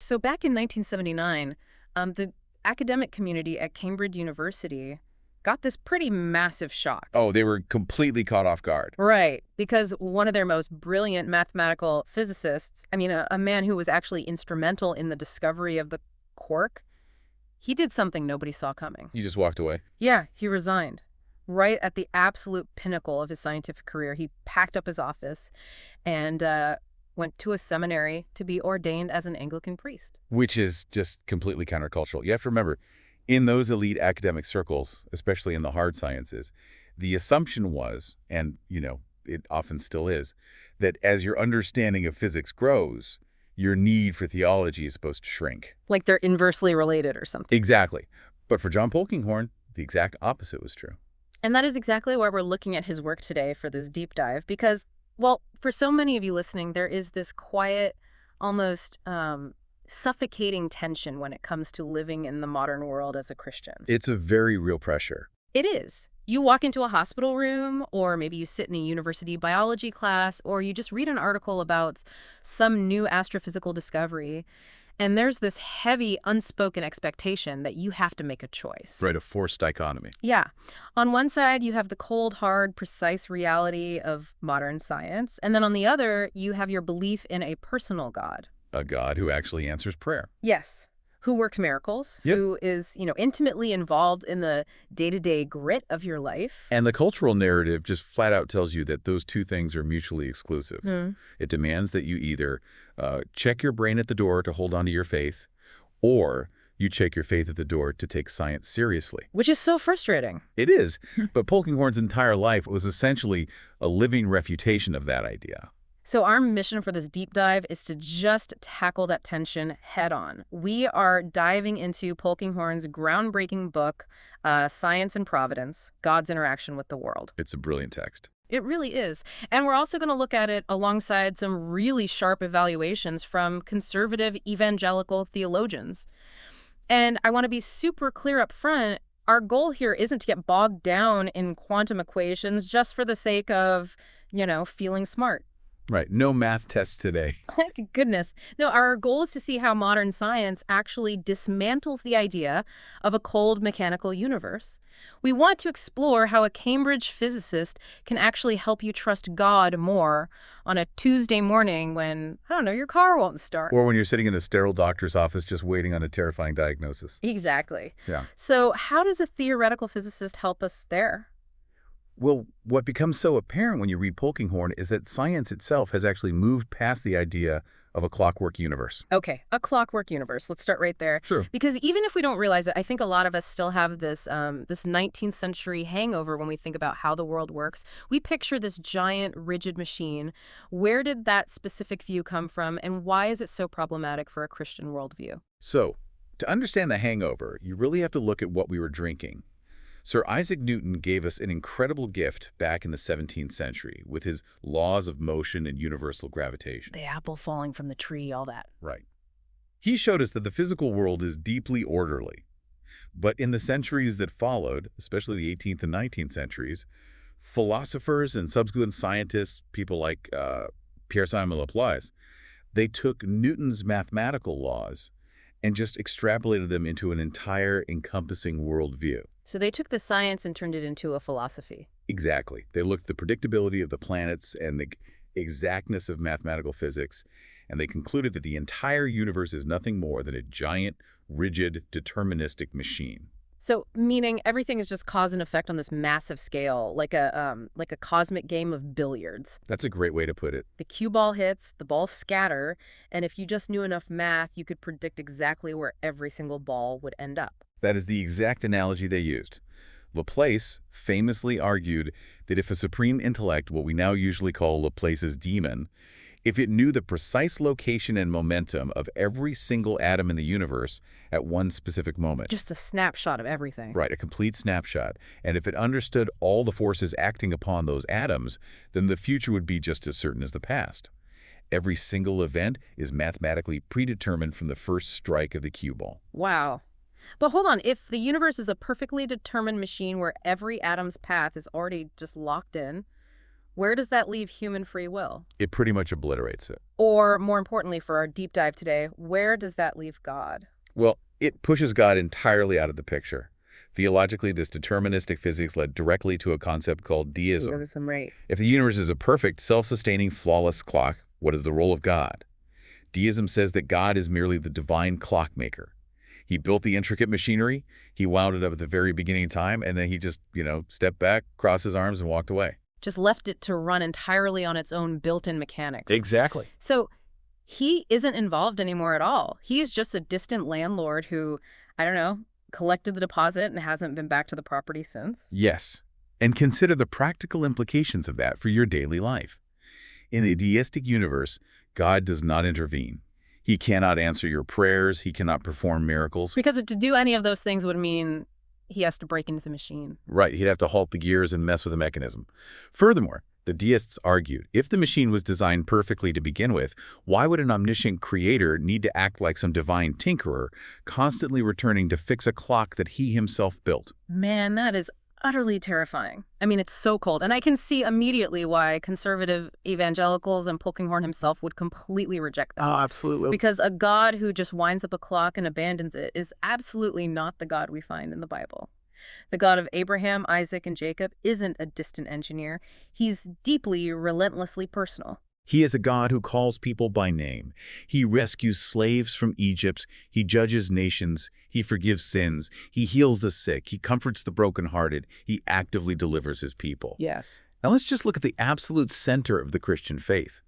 So back in 1979, the academic community at Cambridge University got this pretty massive shock. Oh, they were completely caught off guard. Right, because one of their most brilliant mathematical physicists, a man who was actually instrumental in the discovery of the quark, he did something nobody saw coming. He just walked away. Yeah, he resigned. Right at the absolute pinnacle of his scientific career, he packed up his office and went to a seminary to be ordained as an Anglican priest. Which is just completely countercultural. You have to remember, in those elite academic circles, especially in the hard sciences, the assumption was, and, it often still is, that as your understanding of physics grows, your need for theology is supposed to shrink. Like they're inversely related or something. Exactly. But for John Polkinghorne, the exact opposite was true. And that is exactly why we're looking at his work today for this deep dive, because, well, for so many of you listening, there is this quiet, almost suffocating tension when it comes to living in the modern world as a Christian. It's a very real pressure. It is. You walk into a hospital room, or maybe you sit in a university biology class, or you just read an article about some new astrophysical discovery, and there's this heavy, unspoken expectation that you have to make a choice. Right, a forced dichotomy. Yeah. On one side, you have the cold, hard, precise reality of modern science, and then on the other, you have your belief in a personal God. A God who actually answers prayer. Yes. Who works miracles, Yep. who is, intimately involved in the day-to-day grit of your life. And the cultural narrative just flat out tells you that those two things are mutually exclusive. It demands that you either check your brain at the door to hold on to your faith, or you check your faith at the door to take science seriously. Which is so frustrating. It is, but Polkinghorne's entire life was essentially a living refutation of that idea. So our mission for this deep dive is to just tackle that tension head on. We are diving into Polkinghorne's groundbreaking book, Science and Providence, God's Interaction with the World. It's a brilliant text. It really is. And we're also going to look at it alongside some really sharp evaluations from conservative evangelical theologians. And I want to be super clear up front, our goal here isn't to get bogged down in quantum equations just for the sake of, feeling smart. Right. No math tests today. Goodness. No, our goal is to see how modern science actually dismantles the idea of a cold mechanical universe. We want to explore how a Cambridge physicist can actually help you trust God more on a Tuesday morning when, your car won't start. Or when you're sitting in a sterile doctor's office just waiting on a terrifying diagnosis. Exactly. Yeah. So how does a theoretical physicist help us there? Well, what becomes so apparent when you read Polkinghorne is that science itself has actually moved past the idea of a clockwork universe. Okay, a clockwork universe. Let's start right there. Sure. Because even if we don't realize it, I think a lot of us still have this 19th century hangover when we think about how the world works. We picture this giant, rigid machine. Where did that specific view come from, and why is it so problematic for a Christian worldview? So, to understand the hangover, you really have to look at what we were drinking. Sir Isaac Newton gave us an incredible gift back in the 17th century with his laws of motion and universal gravitation. The apple falling from the tree, all that. Right. He showed us that the physical world is deeply orderly. But in the centuries that followed, especially the 18th and 19th centuries, philosophers and subsequent scientists, people like Pierre-Simon Laplace, they took Newton's mathematical laws and just extrapolated them into an entire encompassing worldview. So they took the science and turned it into a philosophy. Exactly. They looked at the predictability of the planets and the exactness of mathematical physics, and they concluded that the entire universe is nothing more than a giant, rigid, deterministic machine. So meaning everything is just cause and effect on this massive scale, like a cosmic game of billiards. That's a great way to put it. The cue ball hits, the balls scatter, and if you just knew enough math, you could predict exactly where every single ball would end up. That is the exact analogy they used. Laplace famously argued that if a supreme intellect, what we now usually call Laplace's demon, if it knew the precise location and momentum of every single atom in the universe at one specific moment. Just a snapshot of everything. Right, a complete snapshot. And if it understood all the forces acting upon those atoms, then the future would be just as certain as the past. Every single event is mathematically predetermined from the first strike of the cue ball. Wow. But hold on, if the universe is a perfectly determined machine where every atom's path is already just locked in, Where does that leave human free will? It pretty much obliterates it. Or, more importantly for our deep dive today, where does that leave God? Well, it pushes God entirely out of the picture. Theologically, this deterministic physics led directly to a concept called deism. Deism, right. If the universe is a perfect, self-sustaining, flawless clock, what is the role of God? Deism says that God is merely the divine clockmaker. He built the intricate machinery, he wound it up at the very beginning of time, and then he just, stepped back, crossed his arms, and walked away. Just left it to run entirely on its own built-in mechanics. Exactly. So he isn't involved anymore at all. He's just a distant landlord who, I don't know, collected the deposit and hasn't been back to the property since. Yes. And consider the practical implications of that for your daily life. In a deistic universe, God does not intervene. He cannot answer your prayers. He cannot perform miracles. Because to do any of those things would mean he has to break into the machine. Right. He'd have to halt the gears and mess with the mechanism. Furthermore, the deists argued, if the machine was designed perfectly to begin with, why would an omniscient creator need to act like some divine tinkerer, constantly returning to fix a clock that he himself built? Man, that is utterly terrifying. I mean, it's so cold. And I can see immediately why conservative evangelicals and Polkinghorne himself would completely reject that. Oh, absolutely. Because a God who just winds up a clock and abandons it is absolutely not the God we find in the Bible. The God of Abraham, Isaac, and Jacob isn't a distant engineer. He's deeply, relentlessly personal. He is a God who calls people by name. He rescues slaves from Egypt. He judges nations. He forgives sins. He heals the sick. He comforts the brokenhearted. He actively delivers his people. Yes. Now let's just look at the absolute center of the Christian faith.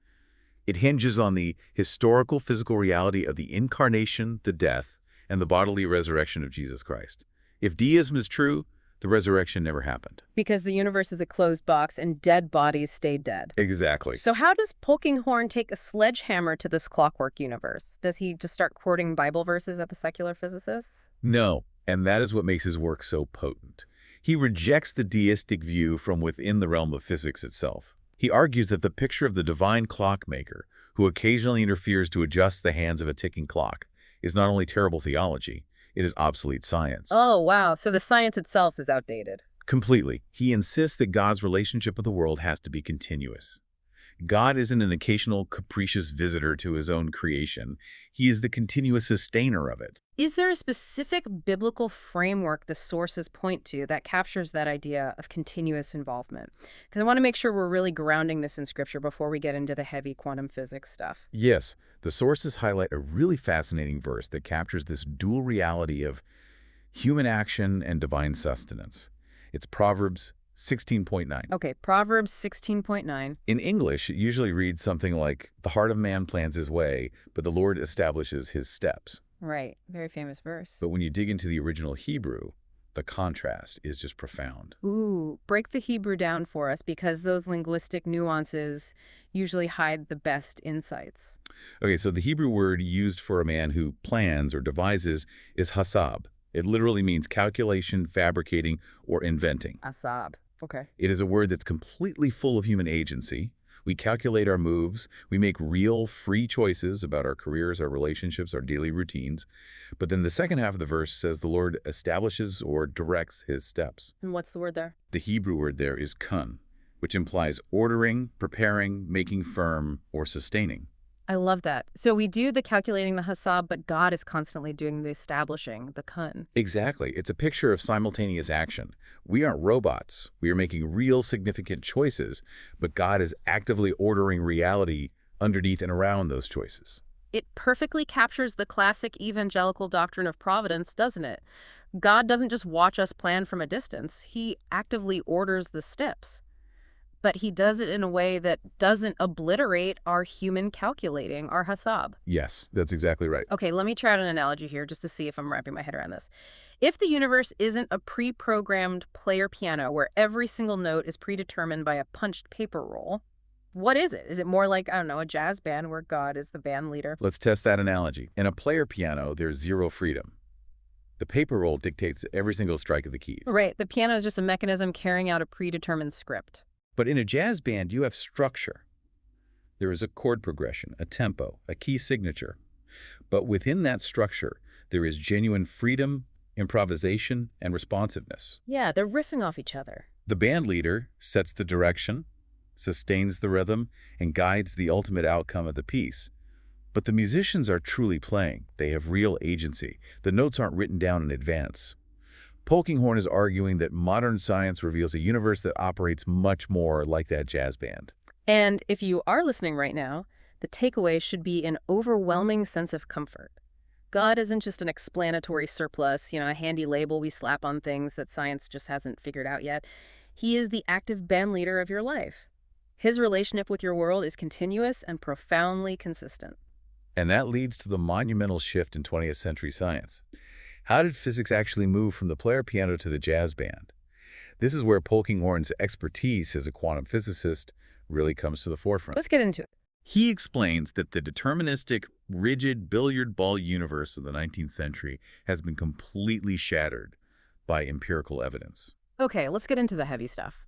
It hinges on the historical physical reality of the incarnation, the death, and the bodily resurrection of Jesus Christ. If deism is true, the resurrection never happened. Because the universe is a closed box and dead bodies stay dead. Exactly. So how does Polkinghorne take a sledgehammer to this clockwork universe? Does he just start quoting Bible verses at the secular physicists? No, and that is what makes his work so potent. He rejects the deistic view from within the realm of physics itself. He argues that the picture of the divine clockmaker, who occasionally interferes to adjust the hands of a ticking clock, is not only terrible theology, it is obsolete science. Oh, wow. So the science itself is outdated. Completely. He insists that God's relationship with the world has to be continuous. God isn't an occasional capricious visitor to his own creation. He is the continuous sustainer of it. Is there a specific biblical framework the sources point to that captures that idea of continuous involvement? Because I want to make sure we're really grounding this in Scripture before we get into the heavy quantum physics stuff. Yes, the sources highlight a really fascinating verse that captures this dual reality of human action and divine sustenance. It's Proverbs 16.9. Okay, Proverbs 16.9. In English, it usually reads something like, "The heart of man plans his way, but the Lord establishes his steps." Right, very famous verse. But when you dig into the original Hebrew, the contrast is just profound. Ooh, break the Hebrew down for us, because those linguistic nuances usually hide the best insights. Okay, so the Hebrew word used for a man who plans or devises is hasab. It literally means calculation, fabricating, or inventing. Asab. Okay. It is a word that's completely full of human agency. We calculate our moves. We make real, free choices about our careers, our relationships, our daily routines. But then the second half of the verse says the Lord establishes or directs his steps. And what's the word there? The Hebrew word there is kun, which implies ordering, preparing, making firm, or sustaining. I love that. So we do the calculating, the hasab, but God is constantly doing the establishing, the kun. Exactly. It's a picture of simultaneous action. We aren't robots. We are making real significant choices, but God is actively ordering reality underneath and around those choices. It perfectly captures the classic evangelical doctrine of providence, doesn't it? God doesn't just watch us plan from a distance. He actively orders the steps. But he does it in a way that doesn't obliterate our human calculating, our hasab. Yes, that's exactly right. Okay, let me try out an analogy here just to see if I'm wrapping my head around this. If the universe isn't a pre-programmed player piano where every single note is predetermined by a punched paper roll, what is it? Is it more like, I don't know, a jazz band where God is the band leader? Let's test that analogy. In a player piano, there's zero freedom. The paper roll dictates every single strike of the keys. Right, the piano is just a mechanism carrying out a predetermined script. But in a jazz band, you have structure. There is a chord progression, a tempo, a key signature. But within that structure, there is genuine freedom, improvisation, and responsiveness. Yeah, they're riffing off each other. The band leader sets the direction, sustains the rhythm, and guides the ultimate outcome of the piece. But the musicians are truly playing. They have real agency. The notes aren't written down in advance. Polkinghorne is arguing that modern science reveals a universe that operates much more like that jazz band. And if you are listening right now, the takeaway should be an overwhelming sense of comfort. God isn't just an explanatory surplus, a handy label we slap on things that science just hasn't figured out yet. He is the active band leader of your life. His relationship with your world is continuous and profoundly consistent. And that leads to the monumental shift in 20th century science. How did physics actually move from the player piano to the jazz band? This is where Polkinghorne's expertise as a quantum physicist really comes to the forefront. Let's get into it. He explains that the deterministic, rigid billiard ball universe of the 19th century has been completely shattered by empirical evidence. Okay, let's get into the heavy stuff.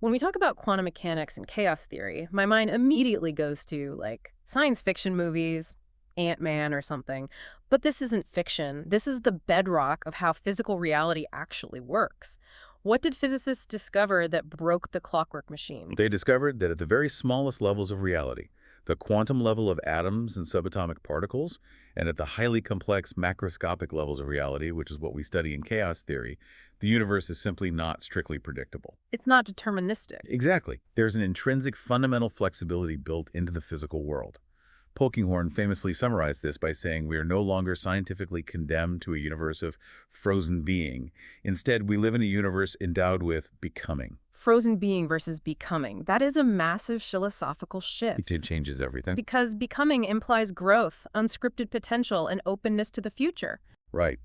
When we talk about quantum mechanics and chaos theory, my mind immediately goes to, science fiction movies, Ant-Man or something. But this isn't fiction. This is the bedrock of how physical reality actually works. What did physicists discover that broke the clockwork machine? They discovered that at the very smallest levels of reality, the quantum level of atoms and subatomic particles, and at the highly complex macroscopic levels of reality, which is what we study in chaos theory, the universe is simply not strictly predictable. It's not deterministic. Exactly. There's an intrinsic fundamental flexibility built into the physical world. Polkinghorne famously summarized this by saying we are no longer scientifically condemned to a universe of frozen being. Instead, we live in a universe endowed with becoming. Frozen being versus becoming. That is a massive philosophical shift. It changes everything. Because becoming implies growth, unscripted potential, and openness to the future. Right.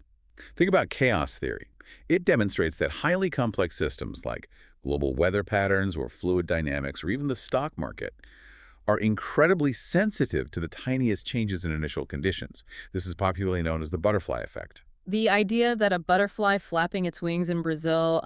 Think about chaos theory. It demonstrates that highly complex systems like global weather patterns or fluid dynamics or even the stock market are incredibly sensitive to the tiniest changes in initial conditions. This is popularly known as the butterfly effect. The idea that a butterfly flapping its wings in Brazil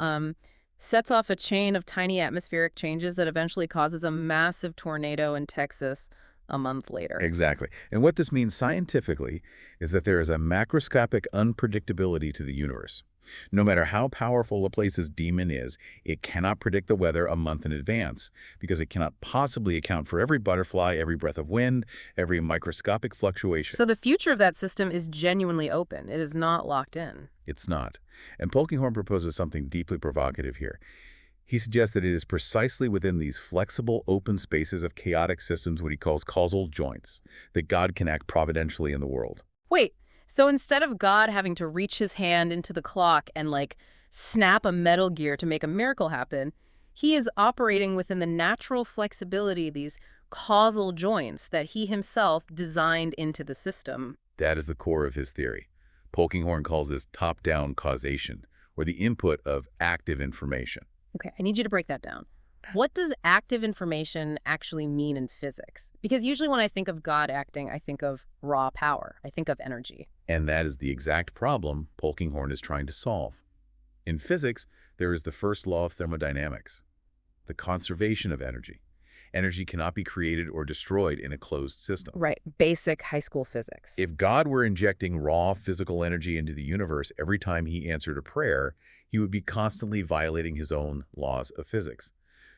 sets off a chain of tiny atmospheric changes that eventually causes a massive tornado in Texas a month later. Exactly. And what this means scientifically is that there is a macroscopic unpredictability to the universe. No matter how powerful a place's demon is, it cannot predict the weather a month in advance because it cannot possibly account for every butterfly, every breath of wind, every microscopic fluctuation. So the future of that system is genuinely open. It is not locked in. It's not. And Polkinghorne proposes something deeply provocative here. He suggests that it is precisely within these flexible, open spaces of chaotic systems, what he calls causal joints, that God can act providentially in the world. Wait, so instead of God having to reach his hand into the clock and, snap a metal gear to make a miracle happen, he is operating within the natural flexibility, these causal joints that he himself designed into the system. That is the core of his theory. Polkinghorne calls this top-down causation, or the input of active information. Okay, I need you to break that down. What does active information actually mean in physics? Because usually when I think of God acting, I think of raw power. I think of energy. And that is the exact problem Polkinghorne is trying to solve. In physics, there is the first law of thermodynamics, the conservation of energy. Energy cannot be created or destroyed in a closed system. Right, basic high school physics. If God were injecting raw physical energy into the universe every time he answered a prayer, he would be constantly violating his own laws of physics.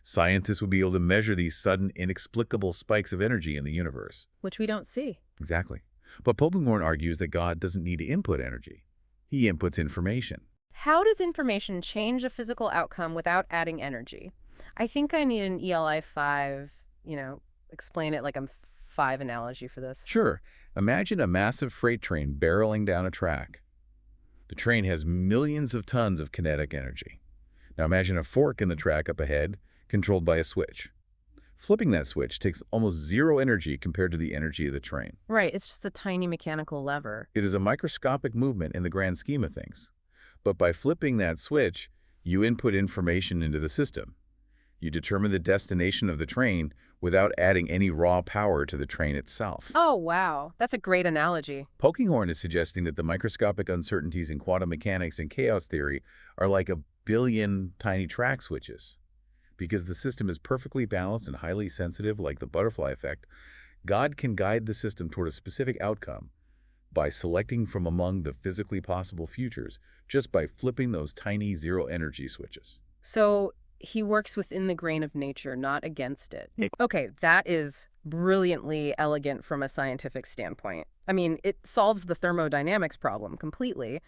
Scientists would be able to measure these sudden, inexplicable spikes of energy in the universe. Which we don't see. Exactly. But Polkinghorne argues that God doesn't need to input energy. He inputs information. How does information change a physical outcome without adding energy? I think I need an ELI 5, explain it like I'm 5 analogy for this. Sure. Imagine a massive freight train barreling down a track. The train has millions of tons of kinetic energy. Now imagine a fork in the track up ahead, controlled by a switch. Flipping that switch takes almost zero energy compared to the energy of the train. Right, it's just a tiny mechanical lever. It is a microscopic movement in the grand scheme of things. But by flipping that switch, you input information into the system. You determine the destination of the train without adding any raw power to the train itself. Oh, wow. That's a great analogy. Polkinghorne is suggesting that the microscopic uncertainties in quantum mechanics and chaos theory are like a billion tiny track switches. Because the system is perfectly balanced and highly sensitive, like the butterfly effect, God can guide the system toward a specific outcome by selecting from among the physically possible futures just by flipping those tiny zero-energy switches. So He works within the grain of nature, not against it. Yeah. Okay, that is brilliantly elegant from a scientific standpoint. I mean, it solves the thermodynamics problem completely.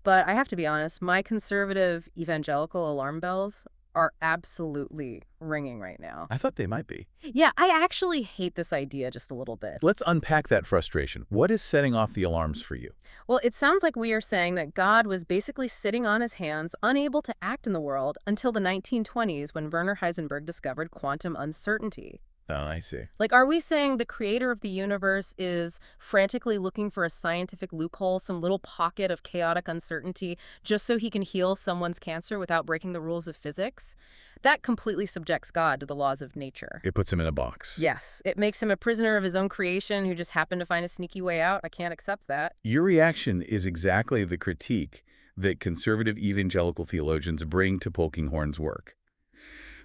But I have to be honest, my conservative evangelical alarm bells are absolutely ringing right now. I thought they might be. Yeah, I actually hate this idea just a little bit. Let's unpack that frustration. What is setting off the alarms for you? Well, it sounds like we are saying that God was basically sitting on his hands, unable to act in the world until the 1920s when Werner Heisenberg discovered quantum uncertainty. Oh, I see. Like, are we saying the creator of the universe is frantically looking for a scientific loophole, some little pocket of chaotic uncertainty, just so he can heal someone's cancer without breaking the rules of physics? That completely subjects God to the laws of nature. It puts him in a box. Yes, it makes him a prisoner of his own creation who just happened to find a sneaky way out. I can't accept that. Your reaction is exactly the critique that conservative evangelical theologians bring to Polkinghorne's work.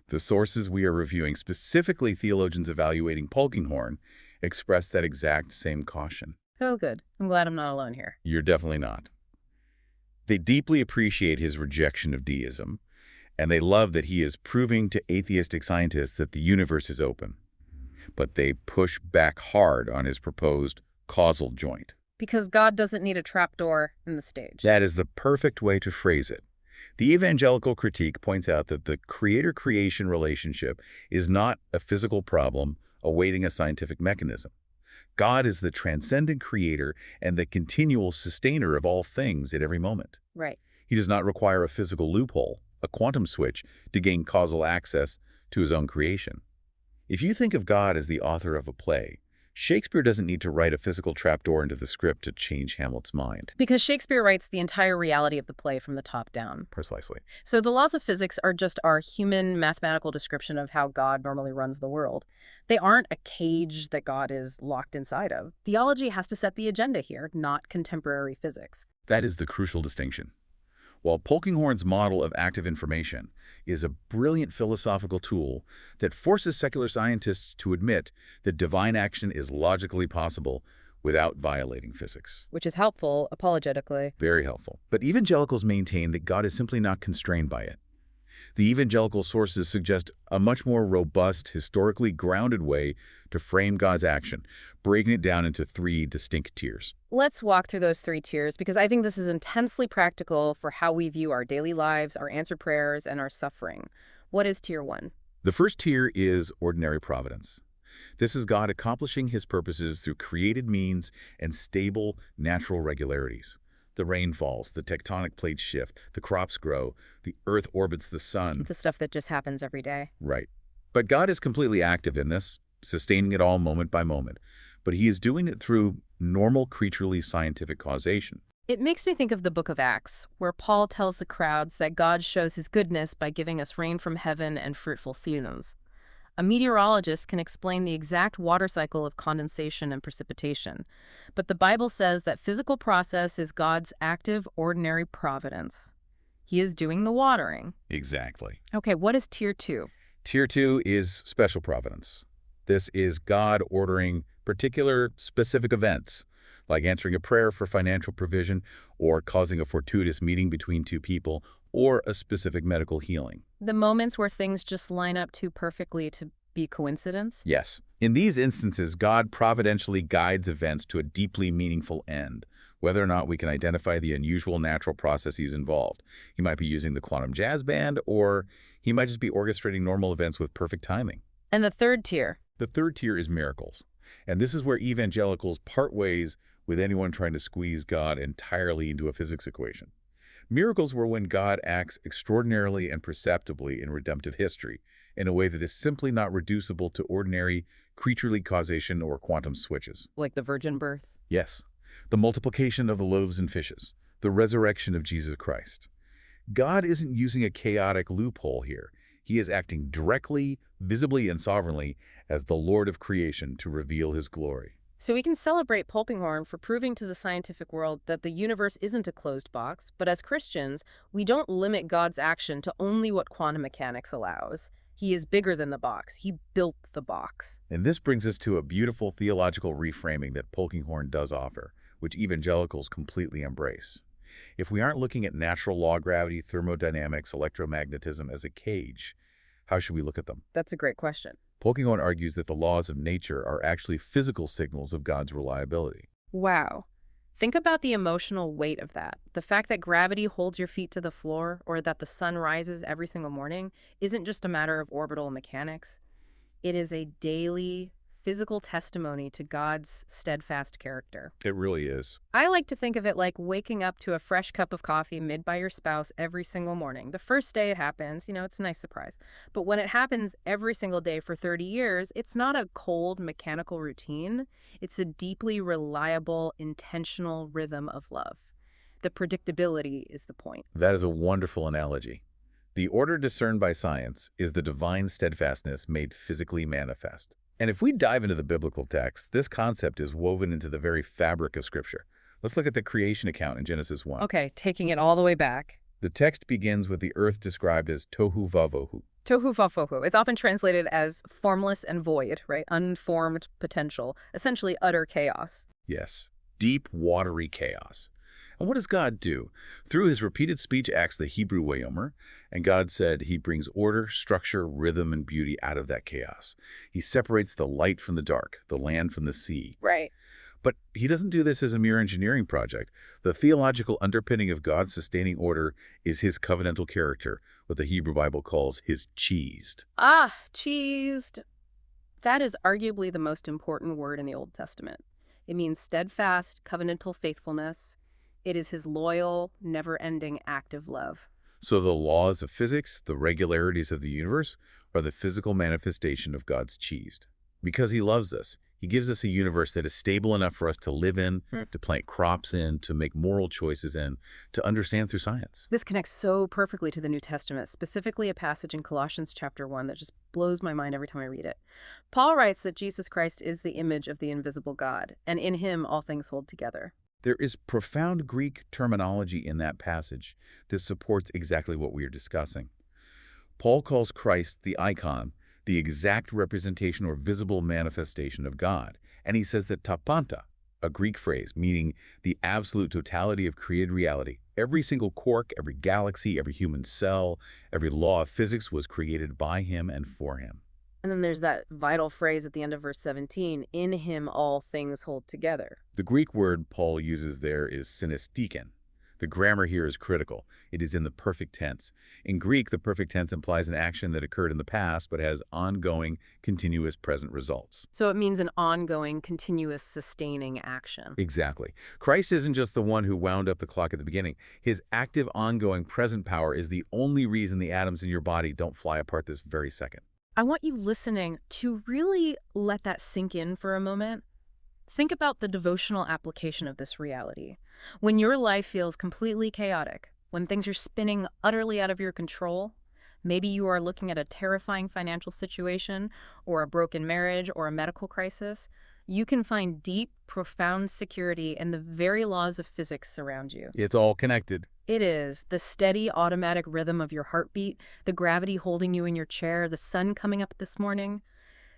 The sources we are reviewing, specifically theologians evaluating Polkinghorne, express that exact same caution. Oh, good. I'm glad I'm not alone here. You're definitely not. They deeply appreciate his rejection of deism, and they love that he is proving to atheistic scientists that the universe is open. But they push back hard on his proposed causal joint. Because God doesn't need a trapdoor in the stage. That is the perfect way to phrase it. The evangelical critique points out that the creator-creation relationship is not a physical problem awaiting a scientific mechanism. God is the transcendent creator and the continual sustainer of all things at every moment. Right. He does not require a physical loophole, a quantum switch, to gain causal access to his own creation. If you think of God as the author of a play, Shakespeare doesn't need to write a physical trapdoor into the script to change Hamlet's mind. Because Shakespeare writes the entire reality of the play from the top down. Precisely. So the laws of physics are just our human mathematical description of how God normally runs the world. They aren't a cage that God is locked inside of. Theology has to set the agenda here, not contemporary physics. That is the crucial distinction. While Polkinghorne's model of active information is a brilliant philosophical tool that forces secular scientists to admit that divine action is logically possible without violating physics. Which is helpful, apologetically. Very helpful. But evangelicals maintain that God is simply not constrained by it. The evangelical sources suggest a much more robust, historically grounded way to frame God's action, breaking it down into 3 distinct tiers. Let's walk through those 3 tiers because I think this is intensely practical for how we view our daily lives, our answered prayers, and our suffering. What is tier 1? The first tier is ordinary providence. This is God accomplishing his purposes through created means and stable, natural regularities. The rain falls, the tectonic plates shift, the crops grow, the earth orbits the sun. The stuff that just happens every day. Right. But God is completely active in this, sustaining it all moment by moment. But he is doing it through normal creaturely scientific causation. It makes me think of the book of Acts, where Paul tells the crowds that God shows his goodness by giving us rain from heaven and fruitful seasons. A meteorologist can explain the exact water cycle of condensation and precipitation, but the Bible says that physical process is God's active, ordinary providence. He is doing the watering. Exactly. Okay, what is tier 2? Tier 2 is special providence. This is God ordering particular specific events, like answering a prayer for financial provision or causing a fortuitous meeting between 2 people or a specific medical healing. The moments where things just line up too perfectly to be coincidence? Yes. In these instances, God providentially guides events to a deeply meaningful end, whether or not we can identify the unusual natural processes involved. He might be using the quantum jazz band, or he might just be orchestrating normal events with perfect timing. And the third tier? The third tier is miracles. And this is where evangelicals part ways with anyone trying to squeeze God entirely into a physics equation. Miracles were when God acts extraordinarily and perceptibly in redemptive history in a way that is simply not reducible to ordinary creaturely causation or quantum switches. Like the virgin birth? Yes, the multiplication of the loaves and fishes, the resurrection of Jesus Christ. God isn't using a chaotic loophole here. He is acting directly, visibly, and sovereignly as the Lord of creation to reveal his glory. So we can celebrate Polkinghorne for proving to the scientific world that the universe isn't a closed box, but as Christians, we don't limit God's action to only what quantum mechanics allows. He is bigger than the box. He built the box. And this brings us to a beautiful theological reframing that Polkinghorne does offer, which evangelicals completely embrace. If we aren't looking at natural law, gravity, thermodynamics, electromagnetism as a cage, how should we look at them? That's a great question. Polkinghorne argues that the laws of nature are actually physical signals of God's reliability. Wow. Think about the emotional weight of that. The fact that gravity holds your feet to the floor or that the sun rises every single morning isn't just a matter of orbital mechanics. It is a daily, physical testimony to God's steadfast character. It really is. I like to think of it like waking up to a fresh cup of coffee made by your spouse every single morning. The first day it happens, it's a nice surprise. But when it happens every single day for 30 years, it's not a cold, mechanical routine. It's a deeply reliable, intentional rhythm of love. The predictability is the point. That is a wonderful analogy. The order discerned by science is the divine steadfastness made physically manifest. And if we dive into the biblical text, this concept is woven into the very fabric of Scripture. Let's look at the creation account in Genesis 1. Okay, taking it all the way back. The text begins with the earth described as tohu vavohu. Tohu vafohu. It's often translated as formless and void, right? Unformed potential, essentially utter chaos. Yes, deep, watery chaos. And what does God do? Through his repeated speech acts the Hebrew wayomer, and God said he brings order, structure, rhythm, and beauty out of that chaos. He separates the light from the dark, the land from the sea. Right. But he doesn't do this as a mere engineering project. The theological underpinning of God's sustaining order is his covenantal character, what the Hebrew Bible calls his cheesed. Cheesed. That is arguably the most important word in the Old Testament. It means steadfast, covenantal faithfulness. It is his loyal, never-ending active love. So the laws of physics, the regularities of the universe, are the physical manifestation of God's cheesed. Because he loves us, he gives us a universe that is stable enough for us to live in, to plant crops in, to make moral choices in, to understand through science. This connects so perfectly to the New Testament, specifically a passage in Colossians chapter 1 that just blows my mind every time I read it. Paul writes that Jesus Christ is the image of the invisible God, and in him all things hold together. There is profound Greek terminology in that passage that supports exactly what we are discussing. Paul calls Christ the icon, the exact representation or visible manifestation of God. And he says that tapanta, a Greek phrase meaning the absolute totality of created reality, every single quark, every galaxy, every human cell, every law of physics was created by him and for him. And then there's that vital phrase at the end of verse 17, in him all things hold together. The Greek word Paul uses there is synestikon. The grammar here is critical. It is in the perfect tense. In Greek, the perfect tense implies an action that occurred in the past but has ongoing, continuous present results. So it means an ongoing, continuous, sustaining action. Exactly. Christ isn't just the one who wound up the clock at the beginning. His active, ongoing, present power is the only reason the atoms in your body don't fly apart this very second. I want you listening to really let that sink in for a moment. Think about the devotional application of this reality. When your life feels completely chaotic, when things are spinning utterly out of your control, maybe you are looking at a terrifying financial situation or a broken marriage or a medical crisis, you can find deep, profound security in the very laws of physics around you. It's all connected. It is. The steady, automatic rhythm of your heartbeat, the gravity holding you in your chair, the sun coming up this morning.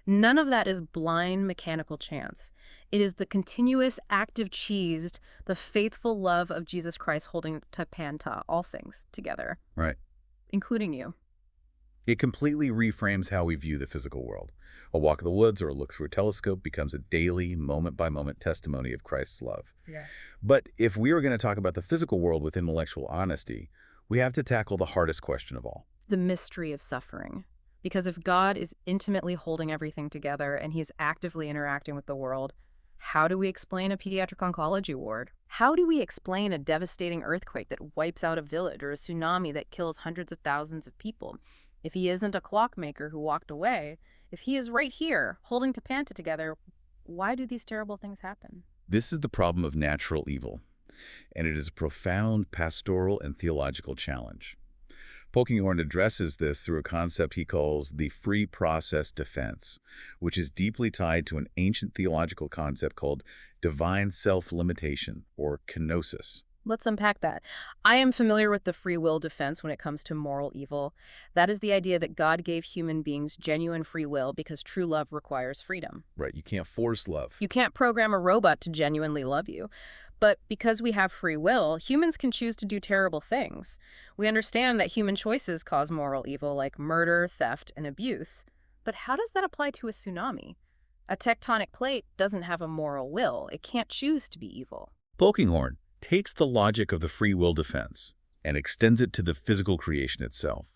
None of that is blind, mechanical chance. It is the continuous, active cheesed, the faithful love of Jesus Christ holding tapanta, all things, together. Right. Including you. It completely reframes how we view the physical world. A walk in the woods or a look through a telescope becomes a daily, moment-by-moment testimony of Christ's love. Yeah. But if we were going to talk about the physical world with intellectual honesty, we have to tackle the hardest question of all. The mystery of suffering. Because if God is intimately holding everything together and he's actively interacting with the world, how do we explain a pediatric oncology ward? How do we explain a devastating earthquake that wipes out a village or a tsunami that kills hundreds of thousands of people? If he isn't a clockmaker who walked away, if he is right here, holding tapanta together, why do these terrible things happen? This is the problem of natural evil, and it is a profound pastoral and theological challenge. Polkinghorne addresses this through a concept he calls the free process defense, which is deeply tied to an ancient theological concept called divine self-limitation, or kenosis. Let's unpack that. I am familiar with the free will defense when it comes to moral evil. That is the idea that God gave human beings genuine free will because true love requires freedom. Right, you can't force love. You can't program a robot to genuinely love you. But because we have free will, humans can choose to do terrible things. We understand that human choices cause moral evil like murder, theft, and abuse. But how does that apply to a tsunami? A tectonic plate doesn't have a moral will. It can't choose to be evil. Polkinghorne takes the logic of the free will defense and extends it to the physical creation itself.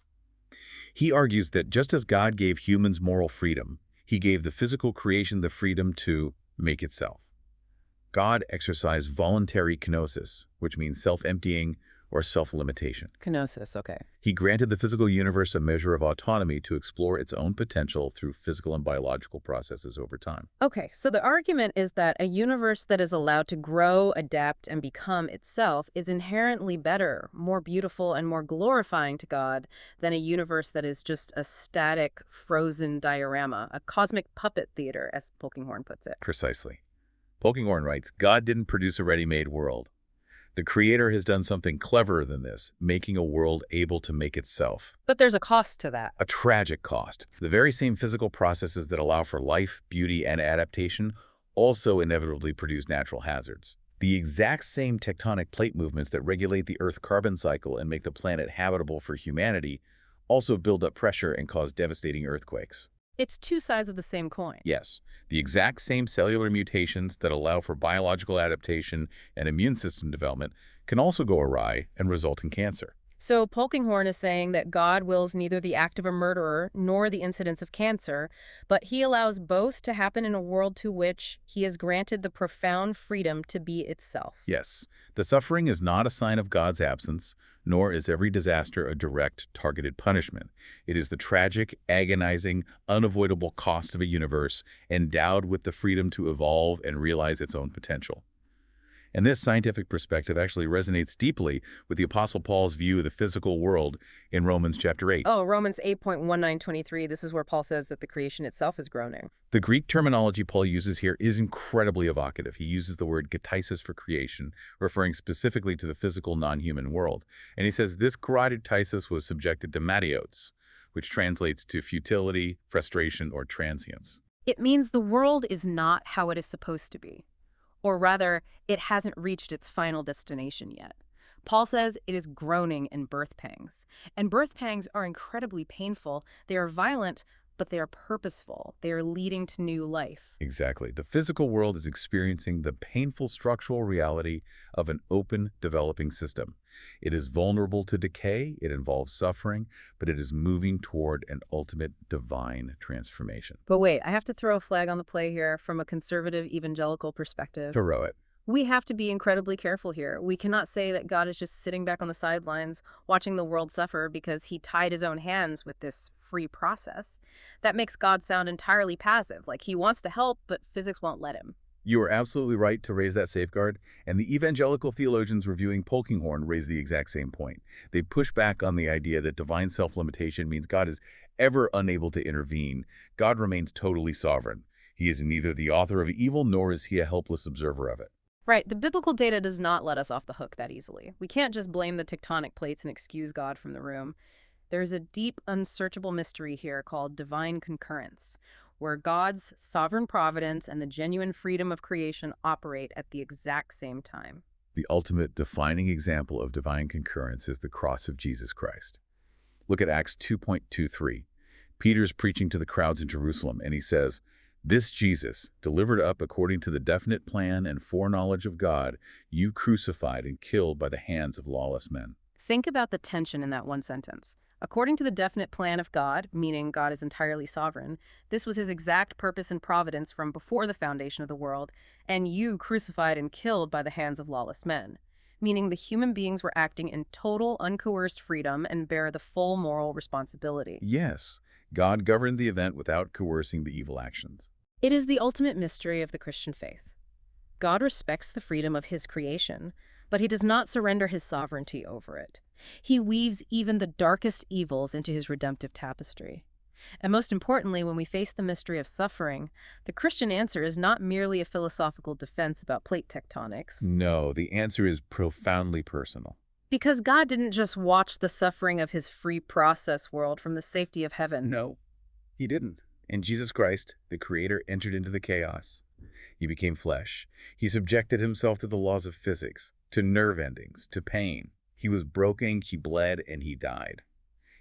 He argues that just as God gave humans moral freedom, he gave the physical creation the freedom to make itself. God exercised voluntary kenosis, which means self-emptying or self-limitation. Kenosis, okay. He granted the physical universe a measure of autonomy to explore its own potential through physical and biological processes over time. Okay, so the argument is that a universe that is allowed to grow, adapt, and become itself is inherently better, more beautiful, and more glorifying to God than a universe that is just a static, frozen diorama, a cosmic puppet theater, as Polkinghorne puts it. Precisely. Polkinghorne writes, God didn't produce a ready-made world. The Creator has done something cleverer than this, making a world able to make itself. But there's a cost to that. A tragic cost. The very same physical processes that allow for life, beauty, and adaptation also inevitably produce natural hazards. The exact same tectonic plate movements that regulate the Earth's carbon cycle and make the planet habitable for humanity also build up pressure and cause devastating earthquakes. It's two sides of the same coin. Yes, the exact same cellular mutations that allow for biological adaptation and immune system development can also go awry and result in cancer. So Polkinghorne is saying that God wills neither the act of a murderer nor the incidence of cancer, but he allows both to happen in a world to which he has granted the profound freedom to be itself. Yes, the suffering is not a sign of God's absence, nor is every disaster a direct, targeted punishment. It is the tragic, agonizing, unavoidable cost of a universe endowed with the freedom to evolve and realize its own potential. And this scientific perspective actually resonates deeply with the Apostle Paul's view of the physical world in Romans chapter 8. Oh, Romans 8.1923, this is where Paul says that the creation itself is groaning. The Greek terminology Paul uses here is incredibly evocative. He uses the word ktisis for creation, referring specifically to the physical non-human world. And he says this ktisis was subjected to matiotes, which translates to futility, frustration, or transience. It means the world is not how it is supposed to be. Or rather, it hasn't reached its final destination yet. Paul says it is groaning in birth pangs. And birth pangs are incredibly painful. They are violent, but they are purposeful. They are leading to new life. Exactly. The physical world is experiencing the painful structural reality of an open, developing system. It is vulnerable to decay, it involves suffering, but it is moving toward an ultimate divine transformation. But wait, I have to throw a flag on the play here from a conservative evangelical perspective. Throw it. We have to be incredibly careful here. We cannot say that God is just sitting back on the sidelines watching the world suffer because he tied his own hands with this free process. That makes God sound entirely passive, like he wants to help, but physics won't let him. You are absolutely right to raise that safeguard, and the evangelical theologians reviewing Polkinghorne raise the exact same point. They push back on the idea that divine self-limitation means God is ever unable to intervene. God remains totally sovereign. He is neither the author of evil nor is he a helpless observer of it. Right, the biblical data does not let us off the hook that easily. We can't just blame the tectonic plates and excuse God from the room. There's a deep, unsearchable mystery here called divine concurrence, where God's sovereign providence and the genuine freedom of creation operate at the exact same time. The ultimate defining example of divine concurrence is the cross of Jesus Christ. Look at Acts 2:23. Peter's preaching to the crowds in Jerusalem, and he says, "This Jesus, delivered up according to the definite plan and foreknowledge of God, you crucified and killed by the hands of lawless men." Think about the tension in that one sentence. According to the definite plan of God, meaning God is entirely sovereign, this was his exact purpose and providence from before the foundation of the world, and you crucified and killed by the hands of lawless men, meaning the human beings were acting in total, uncoerced freedom and bear the full moral responsibility. Yes, God governed the event without coercing the evil actions. It is the ultimate mystery of the Christian faith. God respects the freedom of his creation, but he does not surrender his sovereignty over it. He weaves even the darkest evils into his redemptive tapestry. And most importantly, when we face the mystery of suffering, the Christian answer is not merely a philosophical defense about plate tectonics. No, the answer is profoundly personal. Because God didn't just watch the suffering of his free process world from the safety of heaven. No, he didn't. And Jesus Christ, the Creator, entered into the chaos. He became flesh. He subjected himself to the laws of physics, to nerve endings, to pain. He was broken, he bled, and he died.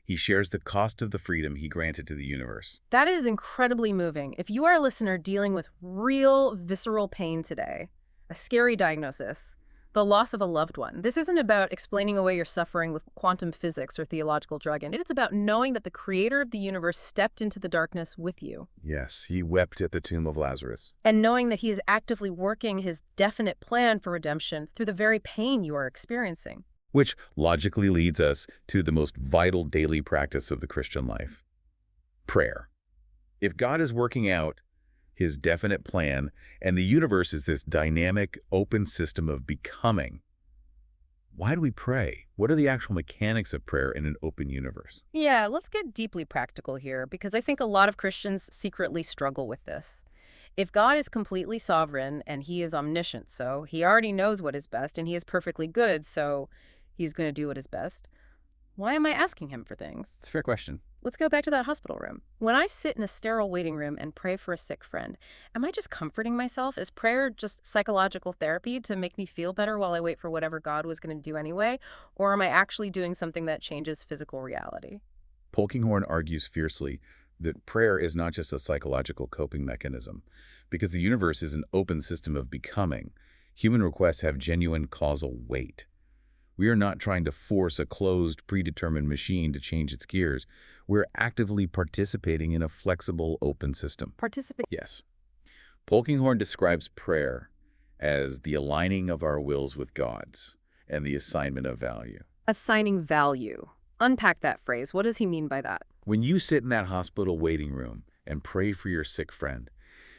He shares the cost of the freedom he granted to the universe. That is incredibly moving. If you are a listener dealing with real visceral pain today, a scary diagnosis, the loss of a loved one, this isn't about explaining away your suffering with quantum physics or theological jargon. It's about knowing that the creator of the universe stepped into the darkness with you. Yes, he wept at the tomb of Lazarus. And knowing that he is actively working his definite plan for redemption through the very pain you are experiencing. Which logically leads us to the most vital daily practice of the Christian life: prayer. If God is working out his definite plan and the universe is this dynamic, open system of becoming, why do we pray? What are the actual mechanics of prayer in an open universe? Yeah, let's get deeply practical here, because I think a lot of Christians secretly struggle with this. If God is completely sovereign and he is omniscient, so he already knows what is best and he is perfectly good, so he's going to do what is best, why am I asking him for things? It's a fair question. Let's go back to that hospital room. When I sit in a sterile waiting room and pray for a sick friend, am I just comforting myself? Is prayer just psychological therapy to make me feel better while I wait for whatever God was going to do anyway? Or am I actually doing something that changes physical reality? Polkinghorne argues fiercely that prayer is not just a psychological coping mechanism. Because the universe is an open system of becoming, human requests have genuine causal weight. We are not trying to force a closed, predetermined machine to change its gears. We're actively participating in a flexible, open system. Yes. Polkinghorne describes prayer as the aligning of our wills with God's and the assignment of value. Assigning value. Unpack that phrase. What does he mean by that? When you sit in that hospital waiting room and pray for your sick friend,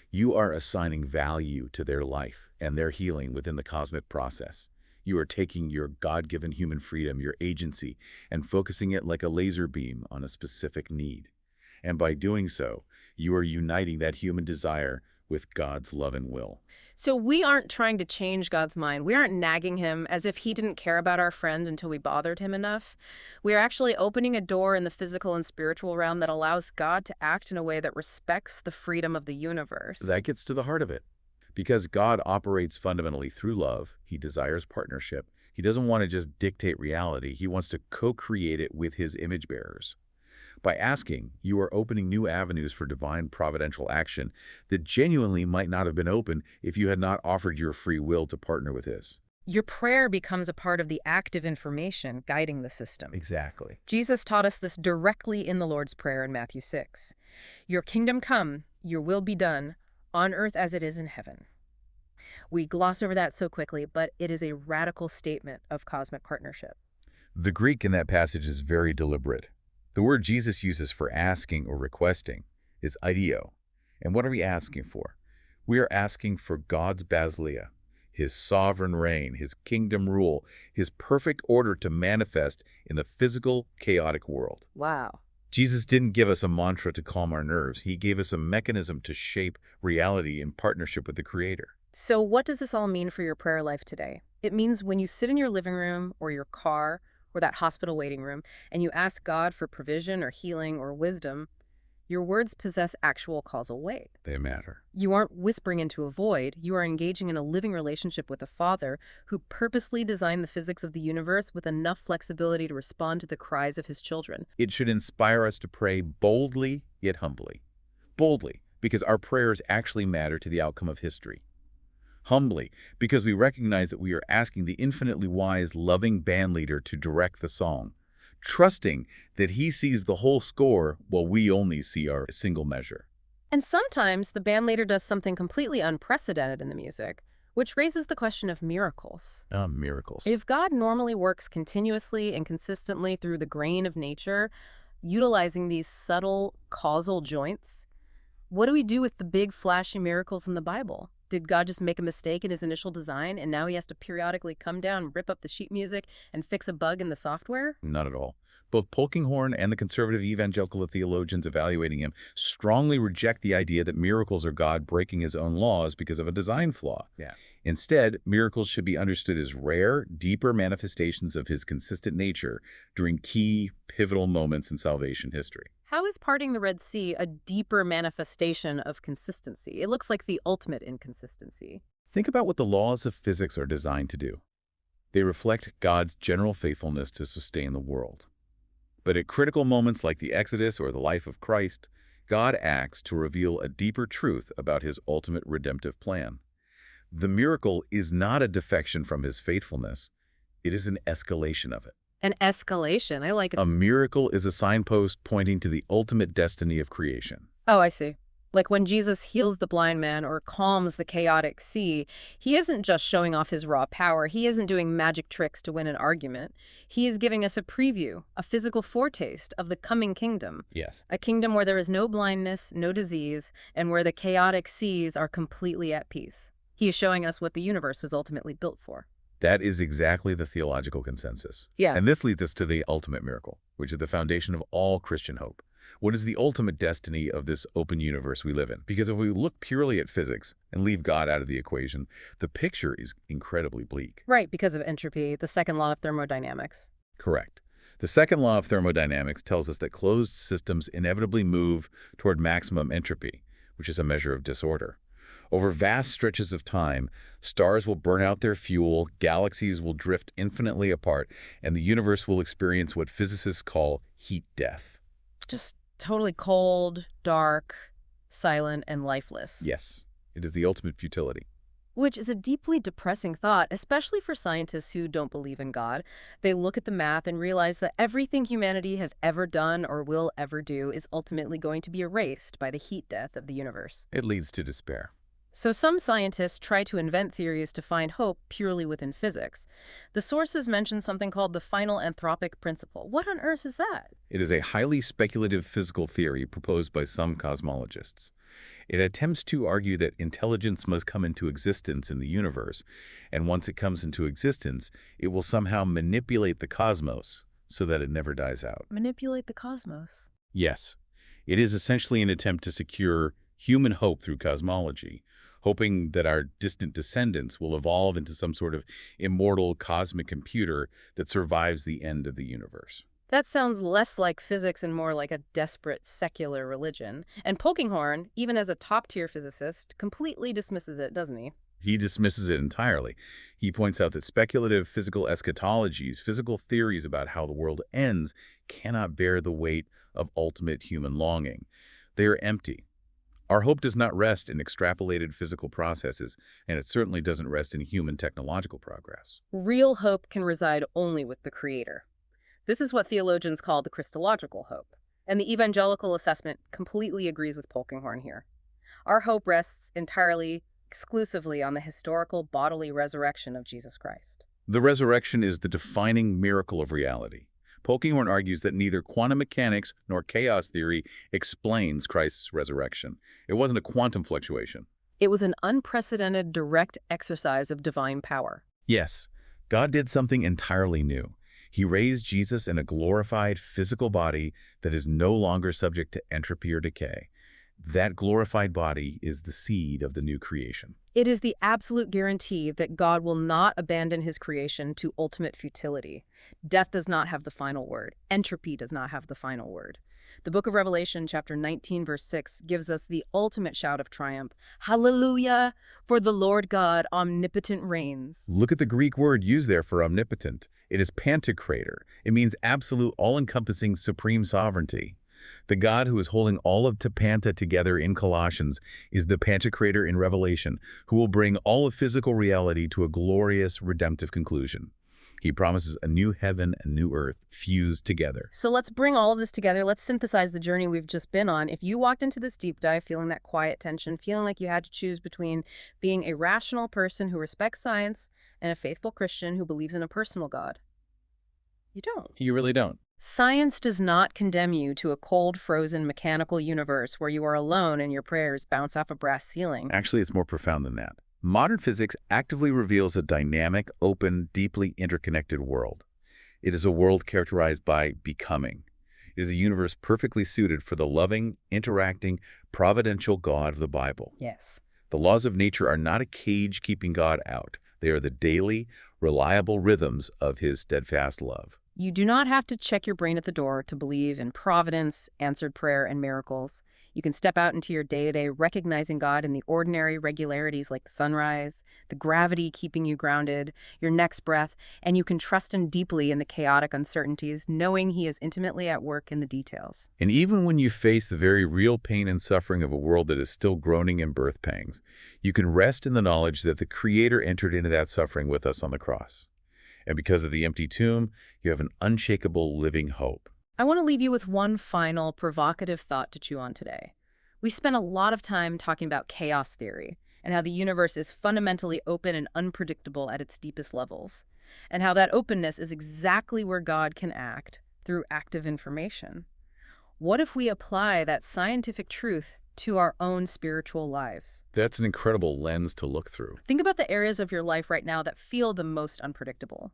you are assigning value to their life and their healing within the cosmic process. You are taking your God-given human freedom, your agency, and focusing it like a laser beam on a specific need. And by doing so, you are uniting that human desire with God's love and will. So we aren't trying to change God's mind. We aren't nagging him as if he didn't care about our friend until we bothered him enough. We are actually opening a door in the physical and spiritual realm that allows God to act in a way that respects the freedom of the universe. That gets to the heart of it. Because God operates fundamentally through love, he desires partnership. He doesn't want to just dictate reality. He wants to co-create it with his image bearers. By asking, you are opening new avenues for divine providential action that genuinely might not have been open if you had not offered your free will to partner with his. Your prayer becomes a part of the active information guiding the system. Exactly. Jesus taught us this directly in the Lord's Prayer in Matthew 6. Your kingdom come, your will be done, on earth as it is in heaven. We gloss over that so quickly, but it is a radical statement of cosmic partnership. The Greek in that passage is very deliberate. The word Jesus uses for asking or requesting is ideo. And what are we asking for? We are asking for God's basileia, his sovereign reign, his kingdom rule, his perfect order to manifest in the physical, chaotic world. Wow. Jesus didn't give us a mantra to calm our nerves. He gave us a mechanism to shape reality in partnership with the Creator. So what does this all mean for your prayer life today? It means when you sit in your living room or your car or that hospital waiting room and you ask God for provision or healing or wisdom, your words possess actual causal weight. They matter. You aren't whispering into a void. You are engaging in a living relationship with a Father who purposely designed the physics of the universe with enough flexibility to respond to the cries of his children. It should inspire us to pray boldly yet humbly. Boldly, because our prayers actually matter to the outcome of history. Humbly, because we recognize that we are asking the infinitely wise, loving bandleader to direct the song, trusting that he sees the whole score while we only see our single measure. And sometimes the bandleader does something completely unprecedented in the music, which raises the question of miracles. Miracles. If God normally works continuously and consistently through the grain of nature, utilizing these subtle causal joints, what do we do with the big flashy miracles in the Bible? Did God just make a mistake in his initial design and now he has to periodically come down, rip up the sheet music, and fix a bug in the software? Not at all. Both Polkinghorne and the conservative evangelical theologians evaluating him strongly reject the idea that miracles are God breaking his own laws because of a design flaw. Yeah. Instead, miracles should be understood as rare, deeper manifestations of his consistent nature during key, pivotal moments in salvation history. How is parting the Red Sea a deeper manifestation of consistency? It looks like the ultimate inconsistency. Think about what the laws of physics are designed to do. They reflect God's general faithfulness to sustain the world. But at critical moments like the Exodus or the life of Christ, God acts to reveal a deeper truth about his ultimate redemptive plan. The miracle is not a defection from his faithfulness. It is an escalation of it. An escalation. I like it. A miracle is a signpost pointing to the ultimate destiny of creation. Oh, I see. Like when Jesus heals the blind man or calms the chaotic sea, he isn't just showing off his raw power. He isn't doing magic tricks to win an argument. He is giving us a preview, a physical foretaste of the coming kingdom. Yes. A kingdom where there is no blindness, no disease, and where the chaotic seas are completely at peace. He is showing us what the universe was ultimately built for. That is exactly the theological consensus. Yeah. And this leads us to the ultimate miracle, which is the foundation of all Christian hope. What is the ultimate destiny of this open universe we live in? Because if we look purely at physics and leave God out of the equation, the picture is incredibly bleak. Right, because of entropy, the second law of thermodynamics. Correct. The second law of thermodynamics tells us that closed systems inevitably move toward maximum entropy, which is a measure of disorder. Over vast stretches of time, stars will burn out their fuel, galaxies will drift infinitely apart, and the universe will experience what physicists call heat death. Just totally cold, dark, silent, and lifeless. Yes, it is the ultimate futility. Which is a deeply depressing thought, especially for scientists who don't believe in God. They look at the math and realize that everything humanity has ever done or will ever do is ultimately going to be erased by the heat death of the universe. It leads to despair. So some scientists try to invent theories to find hope purely within physics. The sources mention something called the final anthropic principle. What on earth is that? It is a highly speculative physical theory proposed by some cosmologists. It attempts to argue that intelligence must come into existence in the universe, and once it comes into existence, it will somehow manipulate the cosmos so that it never dies out. Manipulate the cosmos. Yes, it is essentially an attempt to secure human hope through cosmology, hoping that our distant descendants will evolve into some sort of immortal cosmic computer that survives the end of the universe. That sounds less like physics and more like a desperate secular religion. And Polkinghorne, even as a top-tier physicist, completely dismisses it, doesn't he? He dismisses it entirely. He points out that speculative physical eschatologies, physical theories about how the world ends, cannot bear the weight of ultimate human longing. They are empty. Our hope does not rest in extrapolated physical processes, and it certainly doesn't rest in human technological progress. Real hope can reside only with the Creator. This is what theologians call the Christological hope, and the evangelical assessment completely agrees with Polkinghorne here. Our hope rests entirely, exclusively on the historical bodily resurrection of Jesus Christ. The resurrection is the defining miracle of reality. Polkinghorne argues that neither quantum mechanics nor chaos theory explains Christ's resurrection. It wasn't a quantum fluctuation. It was an unprecedented direct exercise of divine power. Yes, God did something entirely new. He raised Jesus in a glorified physical body that is no longer subject to entropy or decay. That glorified body is the seed of the new creation. It is the absolute guarantee that God will not abandon his creation to ultimate futility. Death does not have the final word. Entropy does not have the final word. The book of Revelation, chapter 19, verse 6, gives us the ultimate shout of triumph. Hallelujah! For the Lord God omnipotent reigns. Look at the Greek word used there for omnipotent. It is pantocrator. It means absolute, all-encompassing, supreme sovereignty. The God who is holding all of Tapanta together in Colossians is the Pantocrator in Revelation, who will bring all of physical reality to a glorious, redemptive conclusion. He promises a new heaven and new earth fused together. So let's bring all of this together. Let's synthesize the journey we've just been on. If you walked into this deep dive feeling that quiet tension, feeling like you had to choose between being a rational person who respects science and a faithful Christian who believes in a personal God, you don't. You really don't. Science does not condemn you to a cold, frozen, mechanical universe where you are alone and your prayers bounce off a brass ceiling. Actually, it's more profound than that. Modern physics actively reveals a dynamic, open, deeply interconnected world. It is a world characterized by becoming. It is a universe perfectly suited for the loving, interacting, providential God of the Bible. Yes. The laws of nature are not a cage keeping God out. They are the daily, reliable rhythms of his steadfast love. You do not have to check your brain at the door to believe in providence, answered prayer, and miracles. You can step out into your day-to-day recognizing God in the ordinary regularities like the sunrise, the gravity keeping you grounded, your next breath, and you can trust Him deeply in the chaotic uncertainties, knowing He is intimately at work in the details. And even when you face the very real pain and suffering of a world that is still groaning in birth pangs, you can rest in the knowledge that the Creator entered into that suffering with us on the cross. And because of the empty tomb, you have an unshakable living hope. I want to leave you with one final provocative thought to chew on today. We spent a lot of time talking about chaos theory and how the universe is fundamentally open and unpredictable at its deepest levels, and how that openness is exactly where God can act through active information. What if we apply that scientific truth to our own spiritual lives? That's an incredible lens to look through. Think about the areas of your life right now that feel the most unpredictable.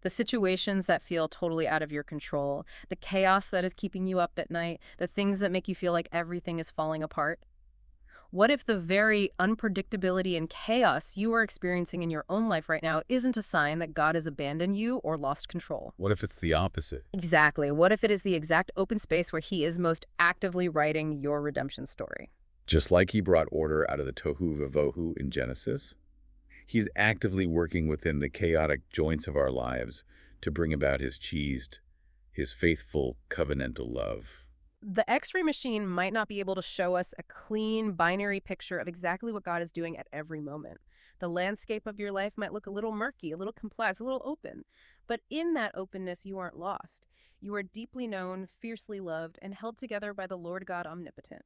The situations that feel totally out of your control, the chaos that is keeping you up at night, the things that make you feel like everything is falling apart. What if the very unpredictability and chaos you are experiencing in your own life right now isn't a sign that God has abandoned you or lost control? What if it's the opposite? Exactly. What if it is the exact open space where He is most actively writing your redemption story? Just like He brought order out of the tohu vavohu in Genesis, He's actively working within the chaotic joints of our lives to bring about His His faithful covenantal love. The X-ray machine might not be able to show us a clean binary picture of exactly what God is doing at every moment. The landscape of your life might look a little murky, a little complex, a little open. But in that openness, you aren't lost. You are deeply known, fiercely loved, and held together by the Lord God omnipotent.